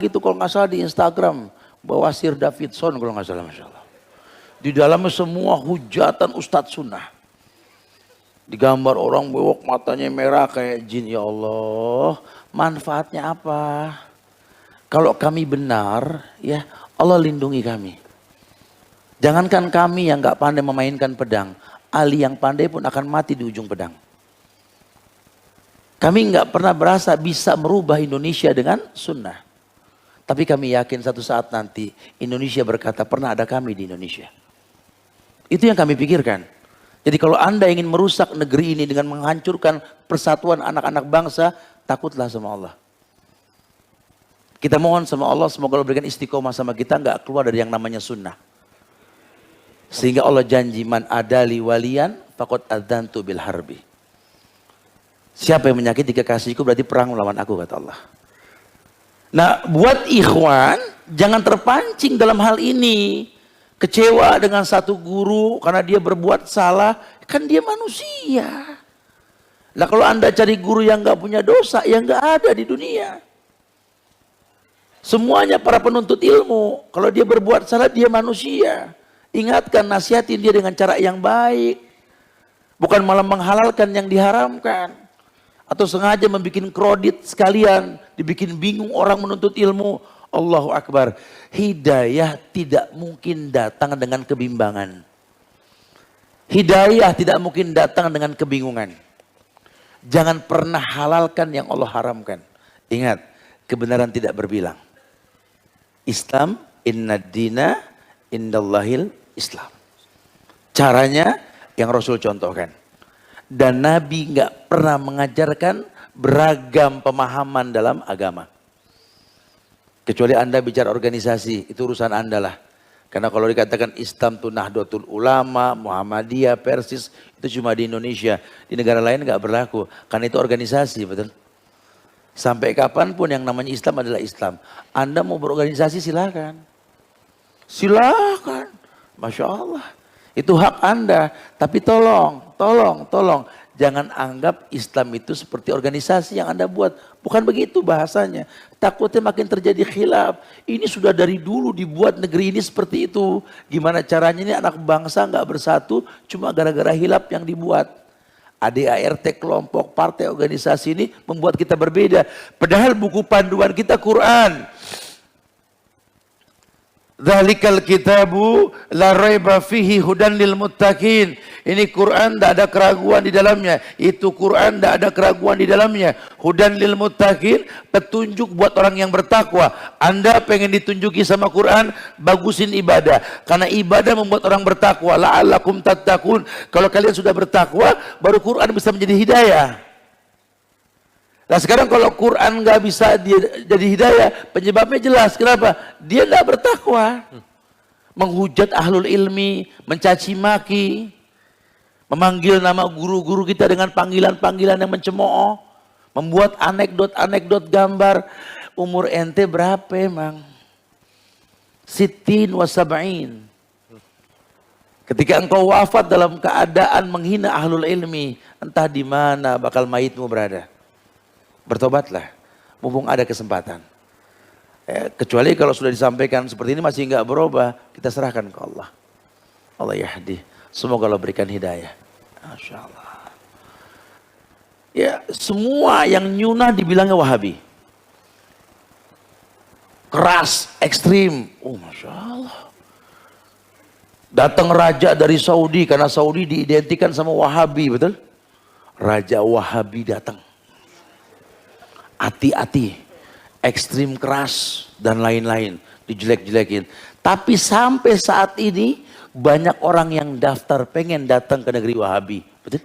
gitu kalau nggak salah di Instagram. Bawasir Davidson kalau nggak salah, Masya Allah. Di dalamnya semua hujatan Ustadz Sunnah. Digambar orang bewok matanya merah kayak jin. Ya Allah, manfaatnya apa? Kalau kami benar, ya Allah lindungi kami. Jangankan kami yang nggak pandai memainkan pedang, Ali yang pandai pun akan mati di ujung pedang. Kami nggak pernah berasa bisa merubah Indonesia dengan sunnah. Tapi kami yakin satu saat nanti Indonesia berkata pernah ada kami di Indonesia. Itu yang kami pikirkan. Jadi kalau Anda ingin merusak negeri ini dengan menghancurkan persatuan anak-anak bangsa, takutlah sama Allah. Kita mohon sama Allah semoga Allah berikan istiqomah sama kita, nggak keluar dari yang namanya sunnah. Sehingga Allah janji man adali walian faqad adzantu bil harbi. Siapa yang menyakiti kekasihku berarti perang melawan aku, kata Allah. Nah, buat ikhwan jangan terpancing dalam hal ini. Kecewa dengan satu guru karena dia berbuat salah, kan dia manusia. Nah, kalau Anda cari guru yang nggak punya dosa, yang nggak ada di dunia. Semuanya para penuntut ilmu, kalau dia berbuat salah dia manusia. Ingatkan, nasihatin dia dengan cara yang baik. Bukan malah menghalalkan yang diharamkan. Atau sengaja membuat kredit sekalian, dibikin bingung orang menuntut ilmu. Allahu Akbar. Hidayah tidak mungkin datang dengan kebimbangan. Hidayah tidak mungkin datang dengan kebingungan. Jangan pernah halalkan yang Allah haramkan. Ingat, kebenaran tidak berbilang. Islam, inna dina indallahil Islam. Caranya yang Rasul contohkan. Dan Nabi nggak pernah mengajarkan beragam pemahaman dalam agama. Kecuali Anda bicara organisasi, itu urusan Anda lah. Karena kalau dikatakan Islam itu Nahdlatul Ulama, Muhammadiyah, Persis, itu cuma di Indonesia. Di negara lain nggak berlaku, karena itu organisasi, betul? Sampai kapanpun yang namanya Islam adalah Islam. Anda mau berorganisasi silakan. Silakan. Masya Allah. Itu hak Anda. Tapi tolong. Jangan anggap Islam itu seperti organisasi yang Anda buat. Bukan begitu bahasanya. Takutnya makin terjadi khilaf. Ini sudah dari dulu dibuat negeri ini seperti itu. Gimana caranya ini anak bangsa nggak bersatu cuma gara-gara khilaf yang dibuat. ADART, kelompok, partai, organisasi ini membuat kita berbeda. Padahal buku panduan kita Quran. Dzalikal kitabu la raiba fihi hudan lil muttaqin. Ini Quran tidak ada keraguan di dalamnya. Itu Quran tidak ada keraguan di dalamnya. Hudan lil muttaqin, petunjuk buat orang yang bertakwa. Anda pengen ditunjuki sama Quran, bagusin ibadah. Karena ibadah membuat orang bertakwa. La'allakum tattaqun. Kalau kalian sudah bertakwa, baru Quran bisa menjadi hidayah. Nah sekarang kalau Quran nggak bisa jadi hidayah, penyebabnya jelas. Kenapa? Dia nggak bertakwa. Menghujat ahlul ilmi, mencaci maki, memanggil nama guru-guru kita dengan panggilan-panggilan yang mencemooh, membuat anekdot-anekdot gambar. Umur ente berapa emang? Sittin wa sab'in. Ketika engkau wafat dalam keadaan menghina ahlul ilmi, entah di mana bakal mayitmu berada. Bertobatlah, mumpung ada kesempatan. Kecuali kalau sudah disampaikan seperti ini masih enggak berubah, kita serahkan ke Allah. Allah yahdi. Semoga Allah berikan hidayah. Masya Allah. Ya, semua yang nyunah dibilangnya Wahabi. Keras, ekstrim. Oh Masya Allah. Datang raja dari Saudi, karena Saudi diidentikan sama Wahabi, betul? Raja Wahabi datang. Hati-hati, ekstrim keras dan lain-lain, dijelek-jelekin. Tapi sampai saat ini banyak orang yang daftar pengen datang ke negeri Wahabi, betul?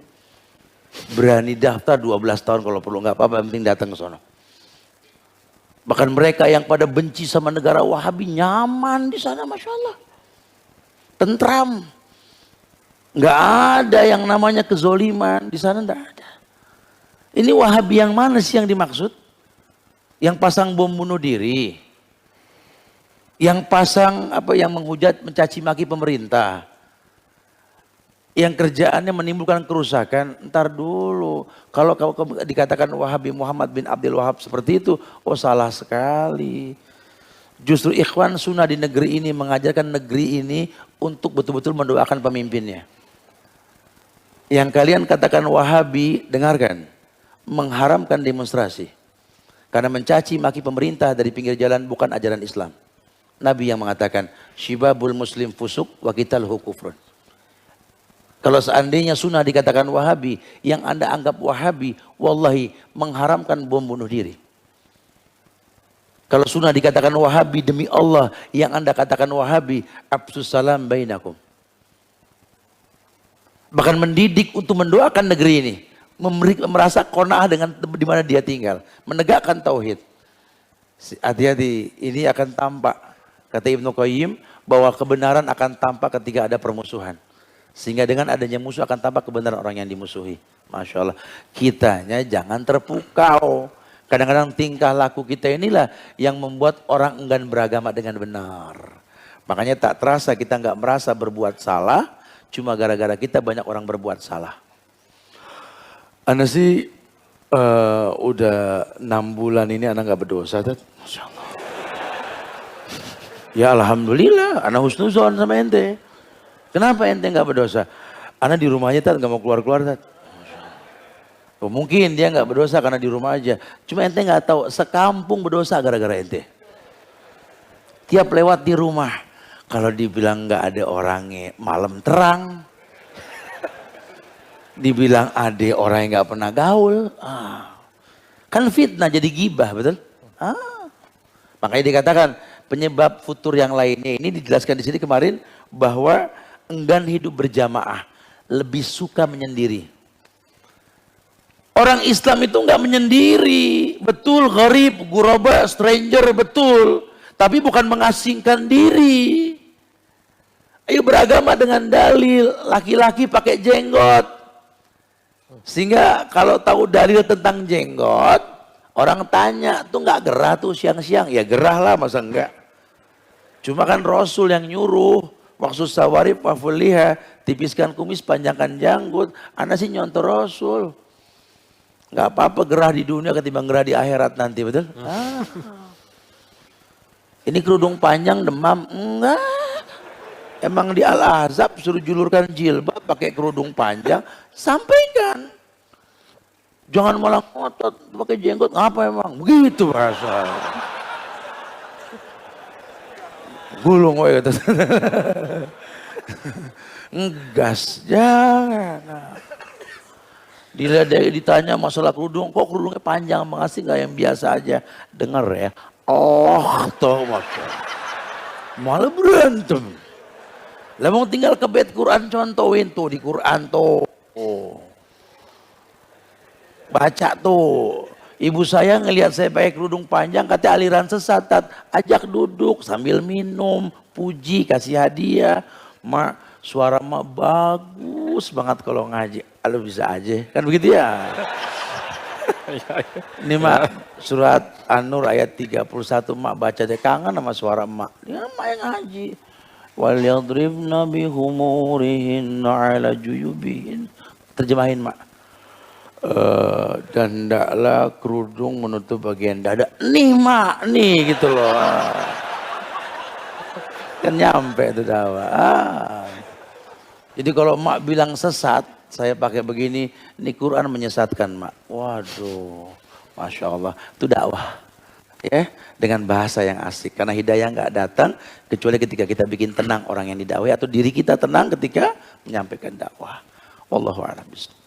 Berani daftar 12 tahun kalau perlu, nggak apa-apa, yang penting datang ke sana. Bahkan mereka yang pada benci sama negara Wahabi nyaman di sana, Masya Allah, tentram, nggak ada yang namanya kezoliman di sana, nggak ada. Ini Wahabi yang mana sih yang dimaksud? Yang pasang bom bunuh diri, yang pasang yang menghujat, mencaci maki pemerintah, yang kerjaannya menimbulkan kerusakan. Ntar dulu, kalau dikatakan Wahabi Muhammad bin Abdul Wahab seperti itu, oh salah sekali. Justru ikhwan sunnah di negeri ini mengajarkan negeri ini untuk betul-betul mendoakan pemimpinnya. Yang kalian katakan Wahabi, dengarkan, mengharamkan demonstrasi. Karena mencaci maki pemerintah dari pinggir jalan bukan ajaran Islam. Nabi yang mengatakan, syibabul muslim fusuk wa qitalhu kufrun. Kalau seandainya sunnah dikatakan Wahabi, yang Anda anggap Wahabi, wallahi mengharamkan bom bunuh diri. Kalau sunnah dikatakan Wahabi, demi Allah, yang Anda katakan Wahabi, absus salam bainakum. Bahkan mendidik untuk mendoakan negeri ini, merasa qanaah dengan di mana dia tinggal, menegakkan tauhid. Hati-hati, ini akan tampak, kata Ibnu Qayyim, bahwa kebenaran akan tampak ketika ada permusuhan. Sehingga dengan adanya musuh akan tampak kebenaran orang yang dimusuhi. Masya Allah, kitanya jangan terpukau. Kadang-kadang tingkah laku kita inilah yang membuat orang enggan beragama dengan benar. Makanya tak terasa kita nggak merasa berbuat salah, cuma gara-gara kita banyak orang berbuat salah. Ana sih udah 6 bulan ini Ana nggak berdosa, Tat. Masya Allah. Ya alhamdulillah, Ana husnuzon sama ente. Kenapa ente nggak berdosa? Ana di rumah aja, Tat, nggak mau keluar-keluar, Tat. Oh, mungkin dia nggak berdosa karena di rumah aja. Cuma ente nggak tahu, sekampung berdosa gara-gara ente. Tiap lewat di rumah, kalau dibilang nggak ada orangnya, malam terang. Dibilang ada orang yang nggak pernah gaul. Kan fitnah jadi gibah, betul? Makanya dikatakan penyebab futur yang lainnya ini dijelaskan di sini kemarin bahwa enggan hidup berjamaah, lebih suka menyendiri. Orang Islam itu enggak menyendiri, betul, gharib, ghuraba, stranger, betul. Tapi bukan mengasingkan diri. Ayo beragama dengan dalil, laki-laki pakai jenggot. Sehingga kalau tahu dalil tentang jenggot, orang tanya, tuh enggak gerah tuh siang-siang? Ya gerah lah, masa enggak? Cuma kan Rasul yang nyuruh, maksud sawarib wafuliha, tipiskan kumis, panjangkan janggut. Ana sih nyontoh Rasul. Gak apa-apa gerah di dunia ketimbang gerah di akhirat nanti, betul? Ini kerudung panjang demam? Enggak. Emang di Al-Ahzab suruh julurkan jilbab pakai kerudung panjang, sampaikan. Jangan malah ngotot pakai jenggot, ngapa emang? Begitu bahasa. Gulung woy kata. Ngegas, jangan. Ditanya masalah kerudung, kok kerudungnya panjang, mengasih nggak yang biasa aja? Dengar ya, toh malah berantem. Lah mau tinggal ke bait Quran contohin tuh di Quran tuh, baca tuh. Ibu saya ngelihat saya pakai kerudung panjang, katanya aliran sesat, ajak duduk sambil minum, puji, kasih hadiah. Mak, suara mak bagus banget kalau ngaji. Lu bisa aja, kan begitu ya. Ini mak surat An-Nur ayat 31 mak baca deh, kangen sama suara mak. Ya mak yang ngaji. Wal yadribna bihumurihinna ala juyubihin. Terjemahin mak. Dan hendaklah kerudung menutup bagian dada. Nih mak, nih gitu loh. Kan nyampe itu dakwah. Jadi kalau mak bilang sesat, saya pakai begini, ini Quran menyesatkan mak. Waduh, Masya Allah, itu dakwah. Ya, dengan bahasa yang asik. Karena hidayah nggak datang, kecuali ketika kita bikin tenang orang yang didakwai, atau diri kita tenang ketika menyampaikan dakwah. Wallahu a'lam bishawab.